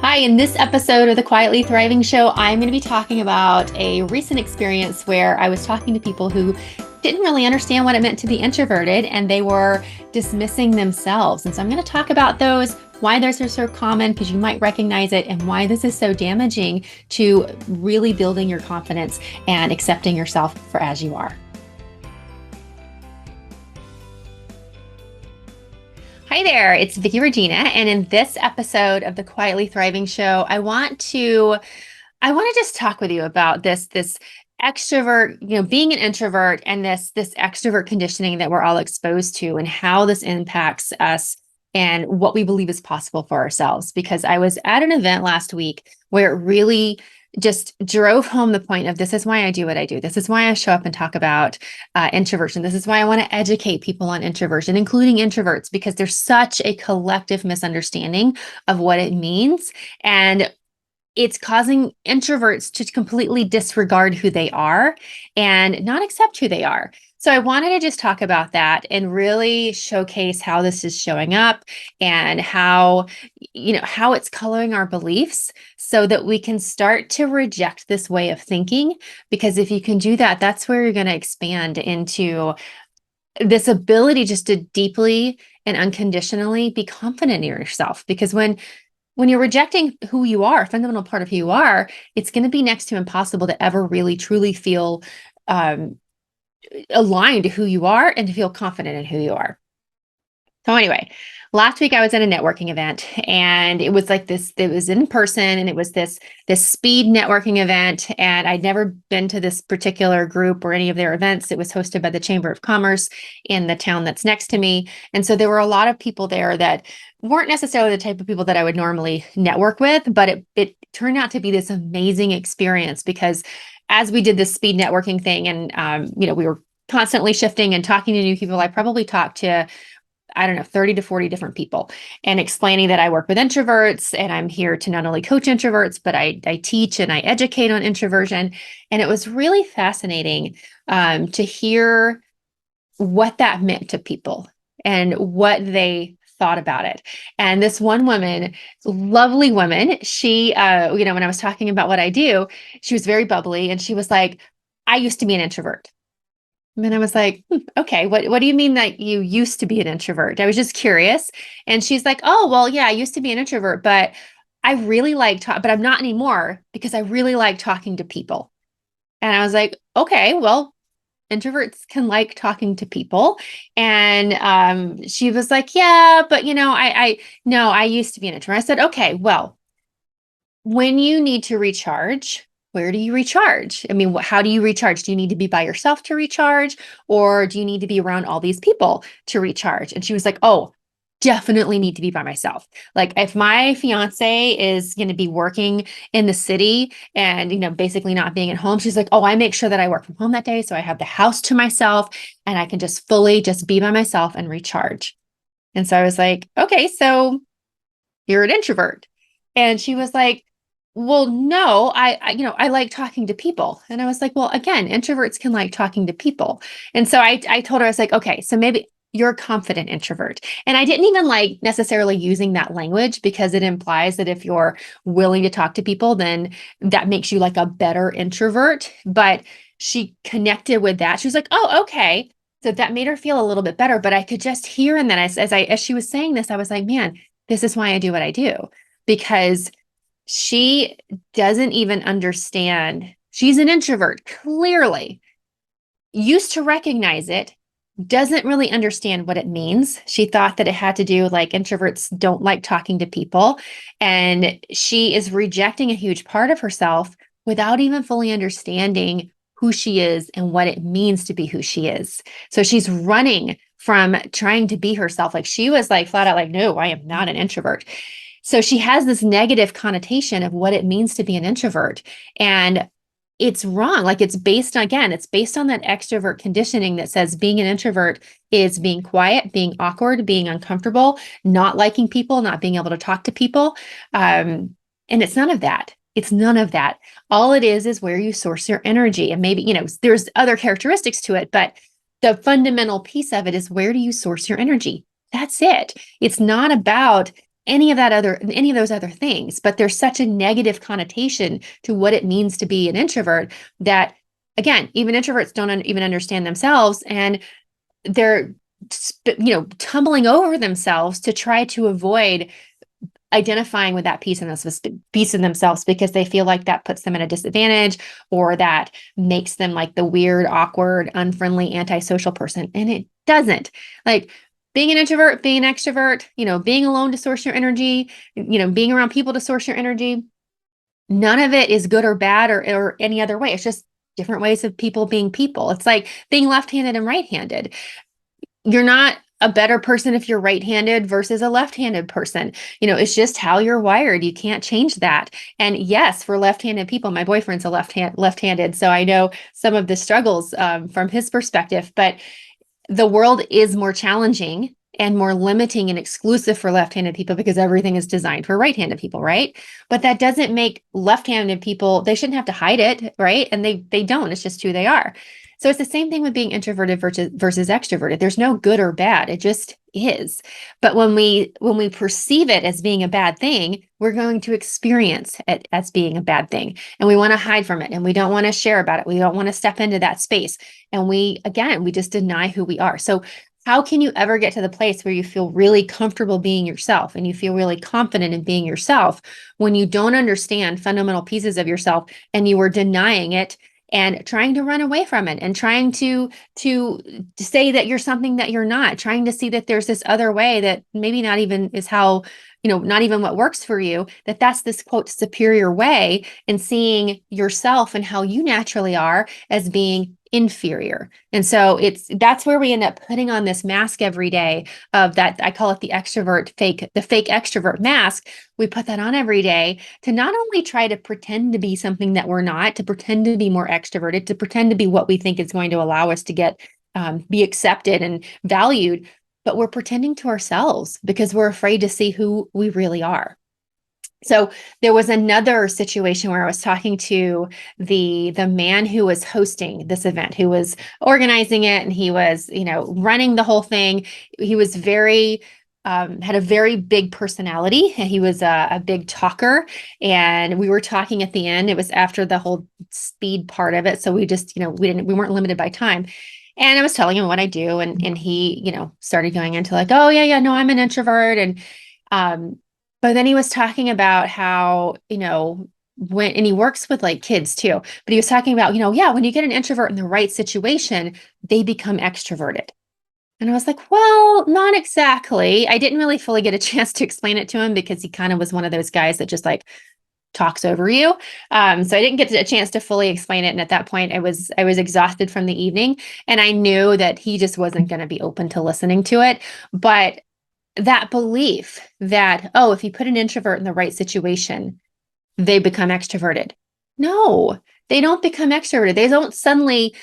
Hi, in this episode of the Quietly Thriving Show, I'm going to be talking about a recent experience where I was talking to people who didn't really understand what it meant to be introverted and they were dismissing themselves. And so I'm going to talk about those, why those are so common, because you might recognize it, and why this is so damaging to really building your confidence and accepting yourself for as you are. Hi there, it's Vicki Regina, and in this episode of the Quietly Thriving Show, I want to just talk with you about this extrovert, being an introvert and this extrovert conditioning that we're all exposed to and how this impacts us and what we believe is possible for ourselves. Because I was at an event last week where it really just drove home the point of this is why I do what I do. This is why I show up and talk about introversion. This is why I want to educate people on introversion, including introverts, because there's such a collective misunderstanding of what it means. And it's causing introverts to completely disregard who they are and not accept who they are. So I wanted to just talk about that and really showcase how this is showing up and how it's coloring our beliefs so that we can start to reject this way of thinking. Because if you can do that, that's where you're going to expand into this ability just to deeply and unconditionally be confident in yourself. Because when you're rejecting who you are, a fundamental part of who you are, it's going to be next to impossible to ever really truly feel aligned to who you are and to feel confident in who you are. So anyway, last week I was at a networking event and it was like this, it was in person and it was this speed networking event. And I'd never been to this particular group or any of their events. It was hosted by the Chamber of Commerce in the town that's next to me. And so there were a lot of people there that weren't necessarily the type of people that I would normally network with, but it turned out to be this amazing experience because as we did this speed networking thing and we were constantly shifting and talking to new people, I probably talked to I don't know, 30 to 40 different people and explaining that I work with introverts and I'm here to not only coach introverts, but I teach and I educate on introversion. And it was really fascinating to hear what that meant to people and what they thought about it. And this one woman, lovely woman, she, when I was talking about what I do, she was very bubbly and she was like, I used to be an introvert. And I was like, okay, what do you mean that you used to be an introvert? I was just curious. And she's like, oh, well, yeah, I used to be an introvert, but I really like talk, but I'm not anymore because I really like talking to people. And I was like, okay, well, introverts can like talking to people. And she was like, yeah, but no, I used to be an introvert. I said, okay, well, when you need to recharge, where do you recharge? I mean, how do you recharge? Do you need to be by yourself to recharge, or do you need to be around all these people to recharge? And she was like, oh, definitely need to be by myself. Like if my fiance is going to be working in the city and, basically not being at home, she's like, oh, I make sure that I work from home that day. So I have the house to myself and I can just fully just be by myself and recharge. And so I was like, okay, so you're an introvert. And she was like, well, no, I like talking to people. And I was like, well, again, introverts can like talking to people. And so I told her, I was like, okay, so maybe you're a confident introvert. And I didn't even like necessarily using that language because it implies that if you're willing to talk to people, then that makes you like a better introvert. But she connected with that. She was like, oh, okay. So that made her feel a little bit better. But I could just hear in that as she was saying this, I was like, man, this is why I do what I do. Because she doesn't even understand. She's an introvert, clearly, used to recognize it, doesn't really understand what it means. She thought that it had to do like introverts don't like talking to people. And she is rejecting a huge part of herself without even fully understanding who she is and what it means to be who she is. So she's running from trying to be herself. Like she was like flat out like, no, I am not an introvert. So she has this negative connotation of what it means to be an introvert. And it's wrong. Like it's based on, again, it's based on that extrovert conditioning that says being an introvert is being quiet, being awkward, being uncomfortable, not liking people, not being able to talk to people. And it's none of that. It's none of that. All it is where you source your energy. And maybe, there's other characteristics to it, but the fundamental piece of it is where do you source your energy? That's it. It's not about any of those other things. But there's such a negative connotation to what it means to be an introvert that, again, even introverts don't even understand themselves, and they're tumbling over themselves to try to avoid identifying with that piece in themselves, because they feel like that puts them at a disadvantage, or that makes them like the weird, awkward, unfriendly, antisocial person. And it doesn't. Like, being an introvert, being an extrovert, being alone to source your energy, being around people to source your energy, none of it is good or bad or any other way. It's just different ways of people being people. It's like being left-handed and right-handed. You're not a better person if you're right-handed versus a left-handed person. It's just how you're wired. You can't change that. And yes, for left-handed people, my boyfriend's a left-handed, so I know some of the struggles from his perspective. But the world is more challenging and more limiting and exclusive for left-handed people because everything is designed for right-handed people, right? But that doesn't make left-handed people, they shouldn't have to hide it, right? And they don't. It's just who they are. So it's the same thing with being introverted versus extroverted. There's no good or bad. It just is. But when we perceive it as being a bad thing, we're going to experience it as being a bad thing. And we want to hide from it, and we don't want to share about it. We don't want to step into that space. And we just deny who we are. So how can you ever get to the place where you feel really comfortable being yourself and you feel really confident in being yourself when you don't understand fundamental pieces of yourself and you are denying it and trying to run away from it and trying to say that you're something that you're not, trying to see that there's this other way that maybe not even is how, not even what works for you, that's this quote superior way, and seeing yourself and how you naturally are as being inferior. And so that's where we end up putting on this mask every day of that. I call it the fake extrovert mask. We put that on every day to not only try to pretend to be something that we're not, to pretend to be more extroverted, to pretend to be what we think is going to allow us to be accepted and valued, but we're pretending to ourselves because we're afraid to see who we really are. So there was another situation where I was talking to the man who was hosting this event, who was organizing it, and he was, running the whole thing. He was had a very big personality, and he was a big talker. And we were talking at the end. It was after the whole speed part of it, so we just, we weren't limited by time. And I was telling him what I do, and he, started going into like, oh yeah, no, I'm an introvert, and but then he was talking about how, and he works with like kids too, but he was talking about, yeah, when you get an introvert in the right situation, they become extroverted. And I was like, well, not exactly. I didn't really fully get a chance to explain it to him because he kind of was one of those guys that just like talks over you. So I didn't get a chance to fully explain it. And at that point, I was exhausted from the evening, and I knew that he just wasn't going to be open to listening to it. But that belief that, oh, if you put an introvert in the right situation, they become extroverted. No, they don't become extroverted. They don't suddenly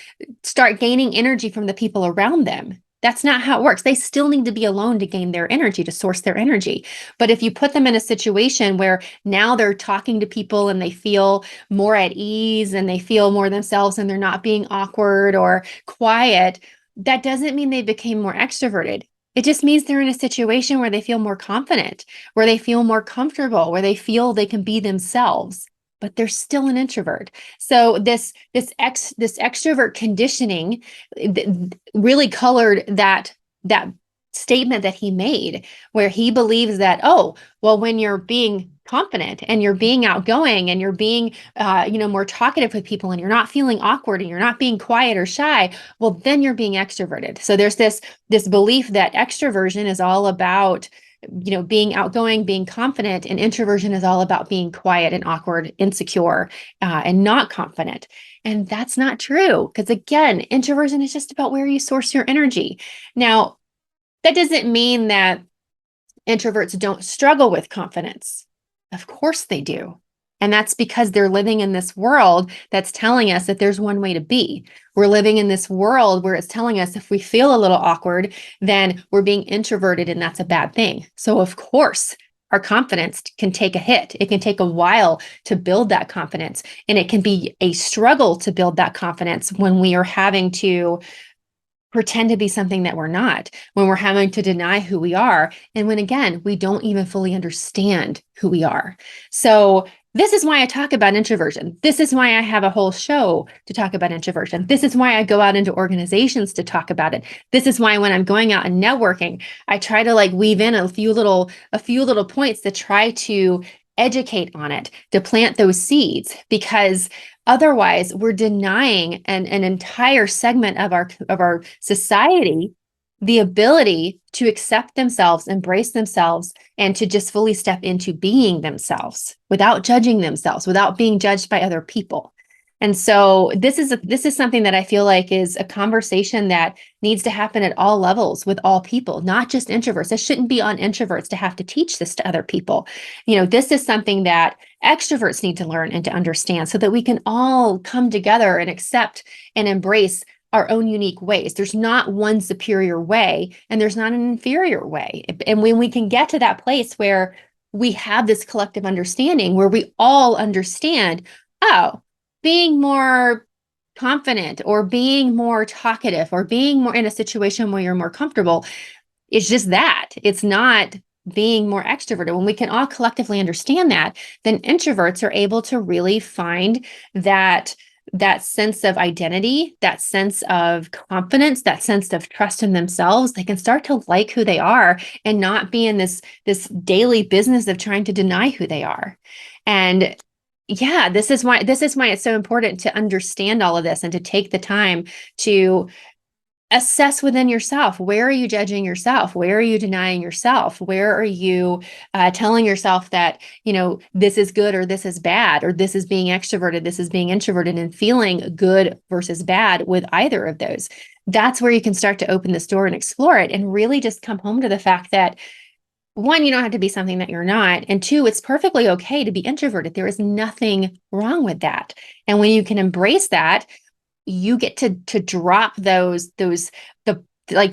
start gaining energy from the people around them. That's not how it works. They still need to be alone to gain their energy, to source their energy. But if you put them in a situation where now they're talking to people and they feel more at ease and they feel more themselves and they're not being awkward or quiet, that doesn't mean they became more extroverted. It just means they're in a situation where they feel more confident, where they feel more comfortable, where they feel they can be themselves, but they're still an introvert. So this extrovert conditioning really colored that statement that he made, where he believes that, oh, well, when you're being confident and you're being outgoing and you're being more talkative with people and you're not feeling awkward and you're not being quiet or shy, well, then you're being extroverted. So there's this belief that extroversion is all about being outgoing, being confident, and introversion is all about being quiet and awkward, insecure, and not confident. And that's not true, because again, introversion is just about where you source your energy. Now, that doesn't mean that introverts don't struggle with confidence. Of course they do. And that's because they're living in this world that's telling us that there's one way to be. We're living in this world where it's telling us if we feel a little awkward, then we're being introverted and that's a bad thing. So of course, our confidence can take a hit. It can take a while to build that confidence. And it can be a struggle to build that confidence when we are having to pretend to be something that we're not, when we're having to deny who we are, and when, again, we don't even fully understand who we are. So this is why I talk about introversion. This is why I have a whole show to talk about introversion. This is why I go out into organizations to talk about it. This is why when I'm going out and networking, I try to like weave in a few little points to try to educate on it, to plant those seeds, because otherwise we're denying an entire segment of our society the ability to accept themselves, embrace themselves, and to just fully step into being themselves without judging themselves, without being judged by other people. And so this is something that I feel like is a conversation that needs to happen at all levels with all people, not just introverts. It shouldn't be on introverts to have to teach this to other people. This is something that extroverts need to learn and to understand so that we can all come together and accept and embrace our own unique ways. There's not one superior way, and there's not an inferior way. And when we can get to that place where we have this collective understanding, where we all understand, oh, being more confident or being more talkative or being more in a situation where you're more comfortable, it's just that. It's not being more extroverted. When we can all collectively understand that, then introverts are able to really find that sense of identity, that sense of confidence, that sense of trust in themselves. They can start to like who they are and not be in this daily business of trying to deny who they are. And yeah, this is why it's so important to understand all of this and to take the time to assess within yourself. Where are you judging yourself? Where are you denying yourself? Where are you telling yourself that, this is good or this is bad, or this is being extroverted, this is being introverted, and feeling good versus bad with either of those? That's where you can start to open this door and explore it and really just come home to the fact that, one, you don't have to be something that you're not. And two, it's perfectly okay to be introverted. There is nothing wrong with that. And when you can embrace that, you get to drop the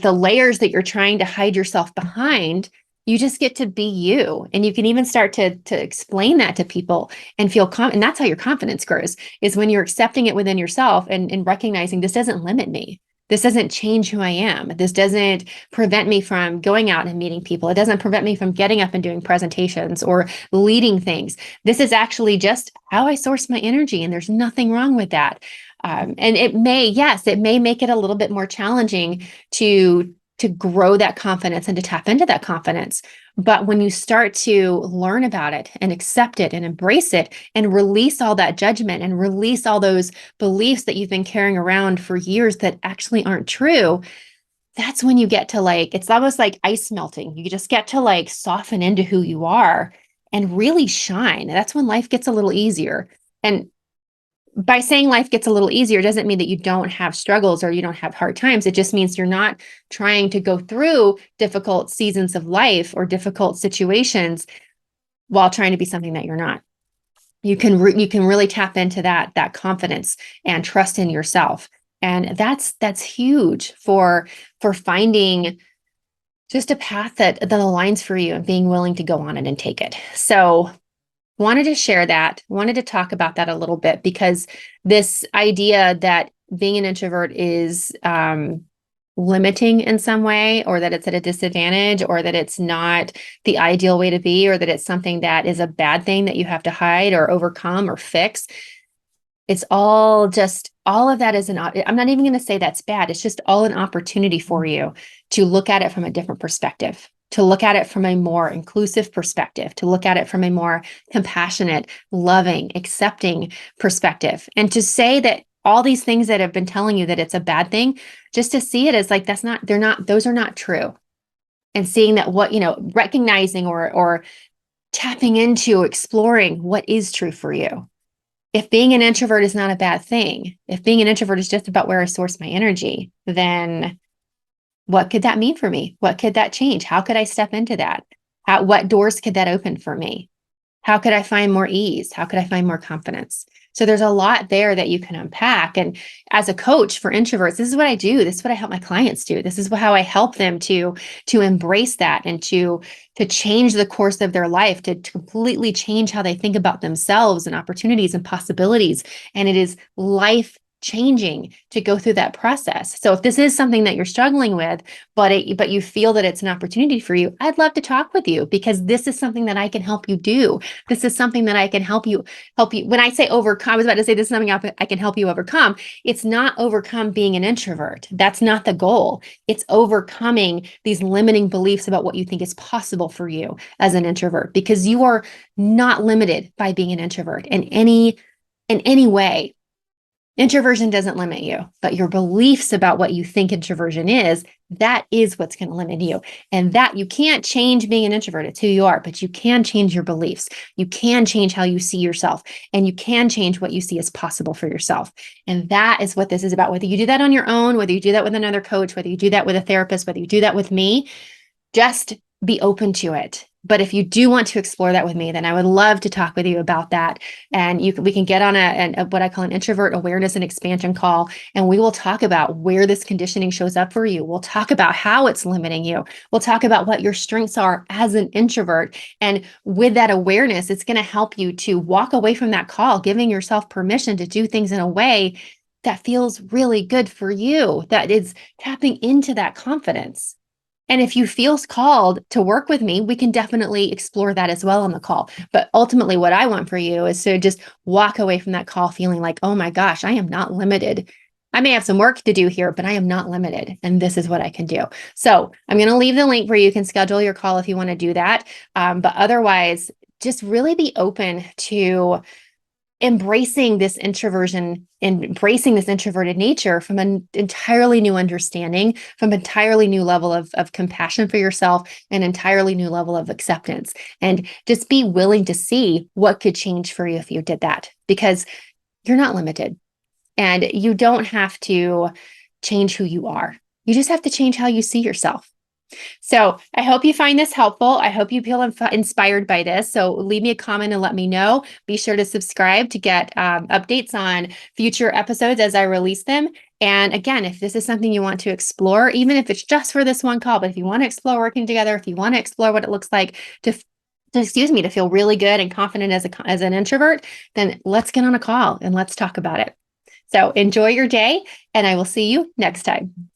layers that you're trying to hide yourself behind. You just get to be you, and you can even start to explain that to people and feel and that's how your confidence grows, is when you're accepting it within yourself and recognizing, this doesn't limit me. This doesn't change who I am. This doesn't prevent me from going out and meeting people. It doesn't prevent me from getting up and doing presentations or leading things. This is actually just how I source my energy, and there's nothing wrong with that. And it may make it a little bit more challenging to grow that confidence and to tap into that confidence. But when you start to learn about it and accept it and embrace it and release all that judgment and release all those beliefs that you've been carrying around for years that actually aren't true, that's when you get to it's almost like ice melting. You just get to soften into who you are and really shine. That's when life gets a little easier. And by saying life gets a little easier doesn't mean that you don't have struggles or you don't have hard times. It just means you're not trying to go through difficult seasons of life or difficult situations while trying to be something that you're not. You can really tap into that confidence and trust in yourself. And that's huge for finding just a path that aligns for you and being willing to go on it and take it. So wanted to share that, wanted to talk about that a little bit, because this idea that being an introvert is limiting in some way, or that it's at a disadvantage, or that it's not the ideal way to be, or that it's something that is a bad thing that you have to hide or overcome or fix. It's all of that is I'm not even going to say that's bad. It's just all an opportunity for you to look at it from a different perspective, to look at it from a more inclusive perspective, to look at it from a more compassionate, loving, accepting perspective. And to say that all these things that have been telling you that it's a bad thing, just to see it as those are not true. And seeing that recognizing or tapping into exploring what is true for you. If being an introvert is not a bad thing, if being an introvert is just about where I source my energy, then what could that mean for me? What could that change? How could I step into that? What doors could that open for me? How could I find more ease? How could I find more confidence? So there's a lot there that you can unpack. And as a coach for introverts, this is what I do. This is what I help my clients do. This is how I help them to embrace that and to change the course of their life, to completely change how they think about themselves and opportunities and possibilities. And it is life changing to go through that process. So if this is something that you're struggling with, but you feel that it's an opportunity for you, I'd love to talk with you, because this is something that I can help you do. This is something that I can help you. When I say overcome, I was about to say this is something I can help you overcome. It's not overcome being an introvert. That's not the goal. It's overcoming these limiting beliefs about what you think is possible for you as an introvert, because you are not limited by being an introvert in any way. Introversion doesn't limit you, but your beliefs about what you think introversion is, that is what's going to limit you. And that you can't change being an introvert. It's who you are, but you can change your beliefs. You can change how you see yourself, and you can change what you see as possible for yourself. And that is what this is about. Whether you do that on your own, whether you do that with another coach, whether you do that with a therapist, whether you do that with me, just be open to it. But if you do want to explore that with me, then I would love to talk with you about that. And we can get on a what I call an introvert awareness and expansion call, and we will talk about where this conditioning shows up for you. We'll talk about how it's limiting you. We'll talk about what your strengths are as an introvert. And with that awareness, it's going to help you to walk away from that call, giving yourself permission to do things in a way that feels really good for you, that is tapping into that confidence. And if you feel called to work with me, we can definitely explore that as well on the call. But ultimately, what I want for you is to just walk away from that call feeling like, oh my gosh, I am not limited. I may have some work to do here, but I am not limited. And this is what I can do. So I'm going to leave the link where you can schedule your call if you want to do that. But otherwise, just really be open to embracing this introversion, embracing this introverted nature from an entirely new understanding, from an entirely new level of compassion for yourself, an entirely new level of acceptance. And just be willing to see what could change for you if you did that, because you're not limited, and you don't have to change who you are. You just have to change how you see yourself. So I hope you find this helpful. I hope you feel inspired by this. So leave me a comment and let me know. Be sure to subscribe to get updates on future episodes as I release them. And again, if this is something you want to explore, even if it's just for this one call, but if you want to explore working together, if you want to explore what it looks like to feel really good and confident as an introvert, then let's get on a call and let's talk about it. So enjoy your day, and I will see you next time.